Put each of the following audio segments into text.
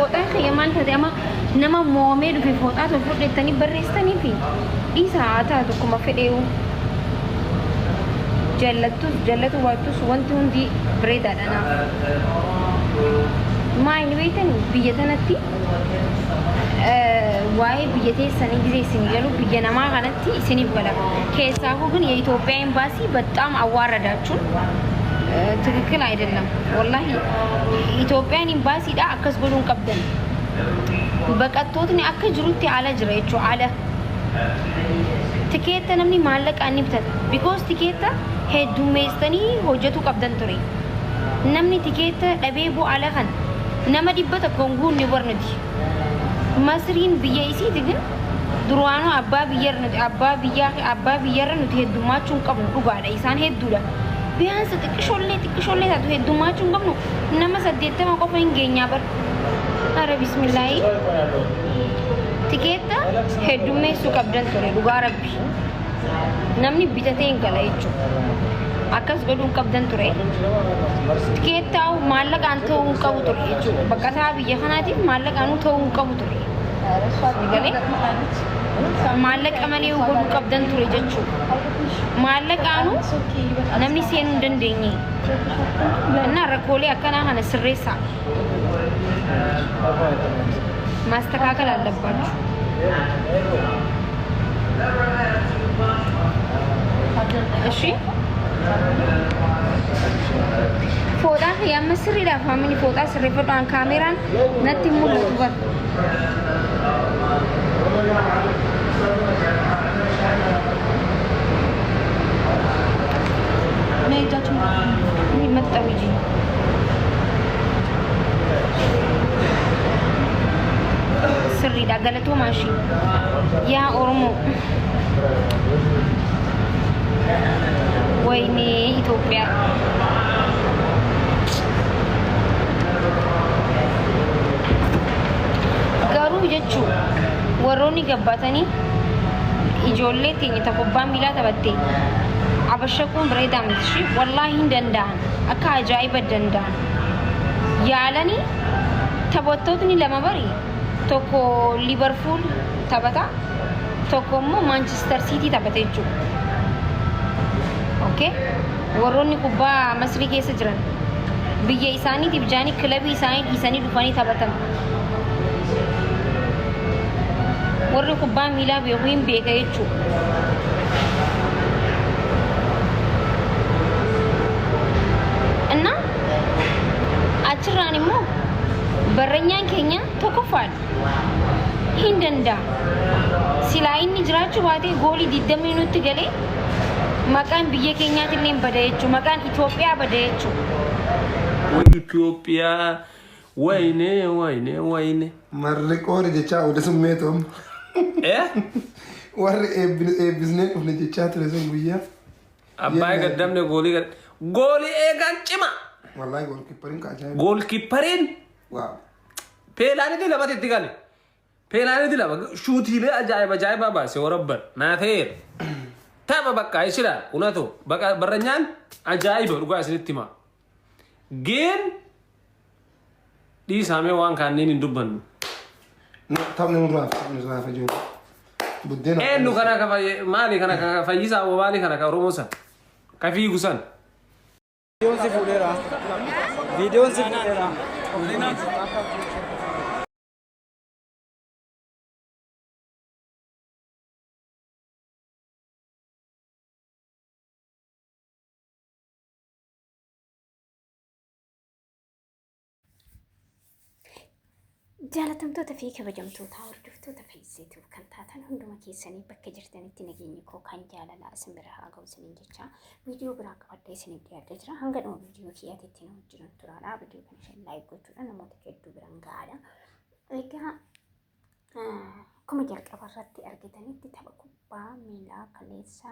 فوطة خيمان تديما نما مومير في فوطة تفوت التاني بريستاني في إيسا تكما في ديو جلتو واتوس وانتون دي بريدا أنا ما إني بيتني بيجتنا تي واي بيجتي سني جزء سنجلو بيجنا ما غنتي سني بقلا كيسا هو كن يتوبين باسي بتأم أوارا داتشون تككل አይደለም والله ኢትዮጵያን ኤምባሲ ዳ አከስ ጎዱን ቀብደን በቀጥቶትኒ አከ ጅሩቲ አለ ጅሬቹ አለ ቲኬት ነምኒ ማለቅ አንብተት ቢኮዝ ቲኬት ሄዱሜስተኒ ሆጀቱ ቀብደን ቱሪ ነምኒ ቲኬት ደቤቡ አለ ኸን ነመ ዲበተ ኮንጉን ይወርነዲ መስሪን ብየይሲ ግን ድሮዋኑ አባ ቢየርነ ሄዱማቹን ቀብኑ ዱጋዳ ኢሳን ሄዱዳ ቢያንስ ጥቅሾሌ ታቱ ሄዱማቹን ቀብኑ ነመ ሰደተማ ቆፈ እንገኛ በር አረ ቢስሚላህ ቲኬት ሄዱሜሱ ቀብደን ቱሪ ዱጋ ረቢ namni bitatee hin gala jechuudha akkas godhuun qabdan ture tikeettaa'u maallaqaan ta'uu hin qabu ture jechuudha bakka isaa biyya kanaatiif maallaqaanuu ta'uu hin qabu ture galee maallaqa malee godhuu qabdan ture jechuudha maallaqaanuu namni seenuu hin dandeenye እና rakkoolee akkanaa kana sirreessaa ማስተካከል አለባችሁ እሺ ፎጣ ያመስሪ ዳፋምኒ ፎጣ ስሪፈቷን ካሜራን ነቲ ሙሉ በር ነይታቹ ይመጣውጂ ስሪ ዳገለቶ ማሺ ያ ኦሮሞ ወይኔ ኢትዮጵያ ገሩ ጀቹ ወሮኒ ገባተኒ ኢጆሌ ቲኒ ተቆባ ሚላ ተበቴ አበሸኩን ብሬዳምትሽ ወላሂ እንደንዳን አካ አጃይበ ደንዳን ያለኒ ተቦቶትኒ ለማበሪ ቶኮ ሊቨርፑል ተበታ ቶኮሞ ማንቸስተር ሲቲ ተበቴቹ ኦኬ ወሮኒ ኩባ መስሪ ኬስ ጅራን ብየ ኢሳኒ ዲብጃኒ ክለብ ኢሳኒ ኢሳኒ ዱፋኒ ተበተም ወሮ ኩባ ሚላ ቢሁን ቤገይቹ እና አችራኒሞ በረኛን ኬኛ ተቆፋል ሂንደንዳ ሲላይኒ ጅራቹ ባቴ ጎሊ ዲደሚኑት ገሌ መቃን ብየ ኬኛትልን በደየቹ መቃን ኢትዮጵያ በደየቹ ኢትዮጵያ ወይኔ መርቆ ልጅቻ ወደ ስሜቶም ወር ኤብዝኔ ልጅቻ ትለዘን ጉያ አባይ ገደምነ ጎሊ ኤጋን ጭማ ወላሂ ጎልኪፐሪን ካጃይ ጎልኪፐሪን ዋው ፔላኒ ለባት ይትጋለ ፔላኒ ለባ ሹቲ አጃይባ ባሲ ወረበር ናቴር ታማ በቃ ይችላል እውነቱ በቃ በረኛን አጃይብ ሩጋ ስለትማ ግን ዲሳሜ ዋን ካኔን እንዱበን ታምነ ሙራፍ ጆ ቡዴና ኤኑ ከና ከፋይ ማሊ ከና ከፋይሳ ወባሊ ከና ከሮሞሳ ከፊ ጉሰን ቪዲዮን ሲፉሌራ jaalatamtoota fi kabajamtoota hordoftoota feesseetu kan taatan hunduma keessanii bakka jirtanitti nageenyi koo kan jaalalaa isin bira haa ga'u isiniin jecha viidiyoo biraa qabadhee isiniif dhiyaatee jira hanga dhuma viidiyoo kiyyaatiitti nama jiran turaadha viidiyoo kana isheen laayik gochuudha namoota hedduu biraan gahaadha egaa akkuma jalqaba irratti argitanitti tapha kubbaa miilaa kaleessa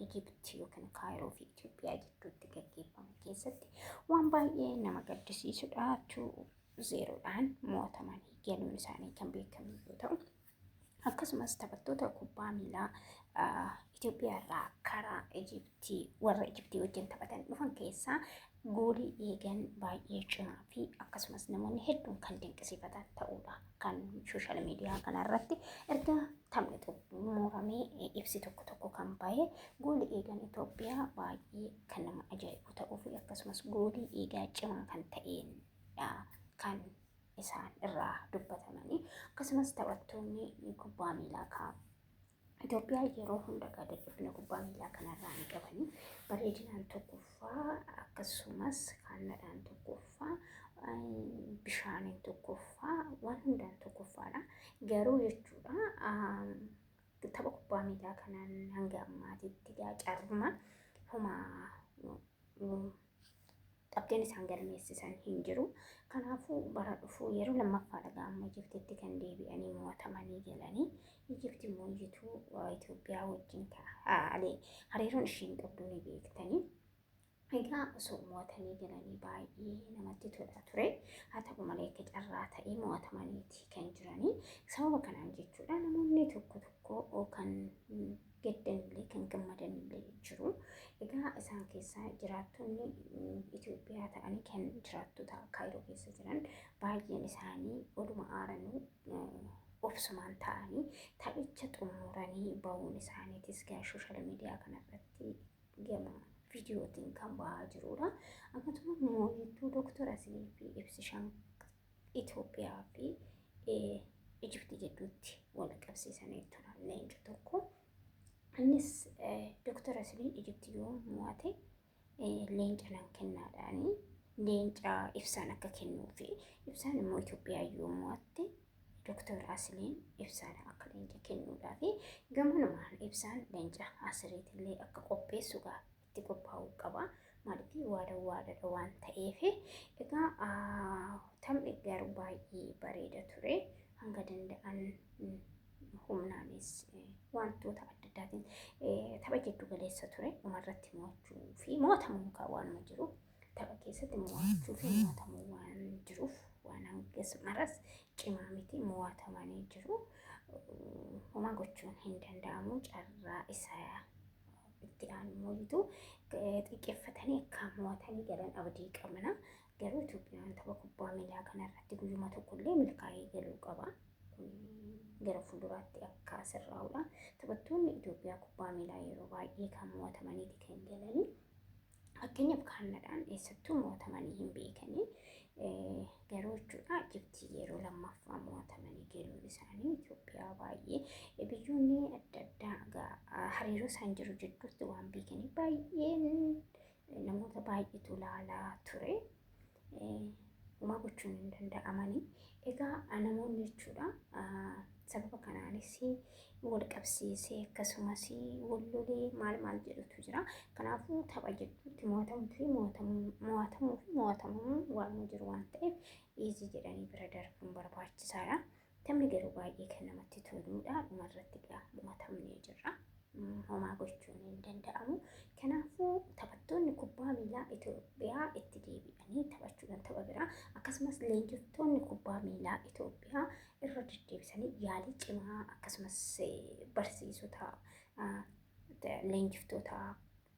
Ijiptii yookiin Kaayiroo fi Itoophiyaa gidduutti gaggeeffame keessatti waan baay'ee nama gaddisiisudha 0-dhaan mo'atamanii galuun isaanii kan beekamu yoo ta'u akkasumas taphattoota kubbaa miilaa Itoophiyaa irraa karaa Ijiptii warra Ijiptii wajjin taphatan dhufan keessaa goolii eegan baay'ee cimaa fi akkasumas namoonni hedduun kan dinqisiifatan ta'uudha kan sooshaal miidiyaa kanarratti erga taphni xumuramee ibsi tokko kan bahe goolii eegan Itoophiyaa baay'ee kan nama ajaa'ibu ta'uu fi akkasumas goolii eegaa cimaa kan ta'eenidha kan isaan irraa dubbatamanii akkasumas taphattoonni kubbaa miilaa kan Itoophiyaa yeroo hunda dadhabina kubbaa miilaa kanarraa ni qabanii bareedinaan tokkoffaa akkasumas kaannadhaan tokkoffaa bishaaniin tokkoffaa waan hundaan tokkoffaadha garuu jechuudha tapha kubbaa miilaa kanaan hanga ammaatitti carruma homaa qabxiin isaan galmeessisan hin jiru kanaafuu bara dhufuu yeroo lammaffaadha amma Ijiptitti kan deebi'anii mo'atamanii galanii Ijipti immoo Itoophiyaa wajjin hariiroon ishiin qabdu ni beektanii egaa osoo mo'atanii galanii baay'ee namatti tola ture haa ta'u malee akka carraa ta'ee mo'atamaniiti kan jiranii sababa kanaan jechuudha namoonni tokko kan gaddanillee kan gammadanillee jiru egaa isaan keessaa jiraattonni Itoophiyaa ta'anii kan jiraattota Kaayiroo keessa jiran baay'een isaanii oduma aaranuu obsumaan ta'anii taphicha xumuranii bahuun isaaniitis gara sooshaal miidiyaa kanarratti gama viidiyootiin kan bahaa jirudha. Akkasumas mooyittuu Dooktar Asilii fi ibsishaan Itoophiyaa fi Ijiptii gidduutti wal qabsiisanii turan leenca tokko. Innis Dooktar Asilii Ijiptii yoo mo'ate leenca nan kennaadhaani leenca ibsaan akka kennuufi ibsaan immoo Itoophiyaa yoo mo'atte Dooktar Asiliin ibsaan akka leenca kennuudhaafi gamumaan ibsaan leenca Asiliitillee akka qopheessuudha itti qophaa'uu qaba. Maaliif waada waan ta'eef egaa taphni garuu baay'ee bareeda ture hanga danda'an humnaanis wantoota adda addaatiin tapha jiddu galeessa ture umarratti mo'achuu fi mo'atamuu waanuma jiru tapha keessatti mo'achuu fi mo'atamuu waan jiruuf waan hangas maras cimaa miti mo'atamanii jiru homaa gochuun hin danda'amu carraa isaa itti aanu mooyitu xiqqeeffatanii akka mo'atanii galan abdii qabna garuu Itoophiyaan tapha kubbaa miilaa kanarratti guyyuma tokkollee milkaa'ee galuu qaba. Gara fuulduraatti akka sirraa'udha. Taphattoonni Itoophiyaa kubbaa miilaa yeroo baay'ee kan mo'atamaniiti kan galanii fakkeenyaaf kaannadhaan eessattuu mo'atamanii hin beekanii garuu jechuudha Ijiptii yeroo lammaffaa mo'atamanii galuun isaanii Itoophiyaa baay'ee biyyoonni adda addaa hariiroo isaan jiru jidduutti waan beekanii baay'een namoota baay'eetu ilaalaa ture. Homaa gochuun hin danda'amanii egaa namoonni jechuudha sababa kanaanis wal qabsiisee akkasumas wal lolee maal jedhutu jira kanaafuu tapha jidduutti mo'atamuu waan jiru waan ta'eef easy jedhanii bira darbuun barbaachisaadha. Taphni garuu baay'ee kan namatti toludha dhumarratti mo'atamnee jirra. Homaa gochuun hin danda'amu. Kanaafuu taphattoonni kubbaa miilaa Itoophiyaa itti deebi'anii taphachuudhaan tapha biraa akkasumas leenjiftoonni kubbaa miilaa Itoophiyaa irra deddeebisanii yaalii cimaa akkasumas barsiisota leenjiftoota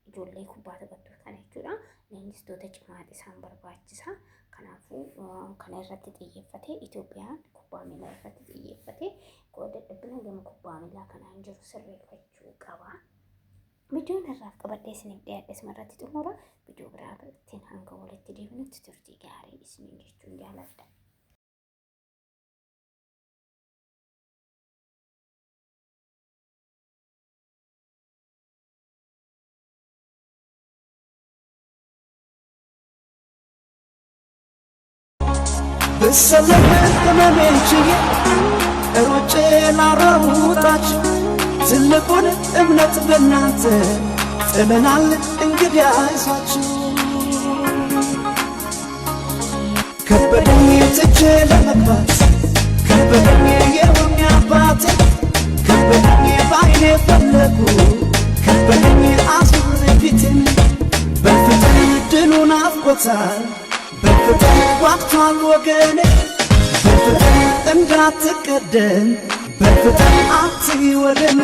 ijoollee kubbaa taphattoota kana jechuudha leenjistoota cimaati isaan barbaachisa. Kanaafuu kana irratti xiyyeeffatee Itoophiyaan kubbaa miilaa irratti xiyyeeffatee dadhabbina gama kubbaa miilaa kanaan jiru sirreeffachuu qaba. Viidiyoon irraaf qabadhee isiniif dhiyaadhe irratti xumura viidiyoo biraa ittiin hanga walitti deebinutti turtii gaarii isiniin jechuun jaalladha. በሰለበት መመንችዬ ሮጬ ላራውጣች ትልቁን እምነት በእናንተ ጥለናል እንግዲህ አይዟችሁ ከበደኝ ትቼ ለመግባት ከበደኝ የሆነ አባቴ ከበደኝ ባይኔ ፈለጉ ከበደኝ አዙር ፊትን በፍጥን ድሉን አፍቆታል በፍጥን ዋቅቷል ወገኔ በፍጥን እንዳትቀደም በፍጥን አትይ ወደኔ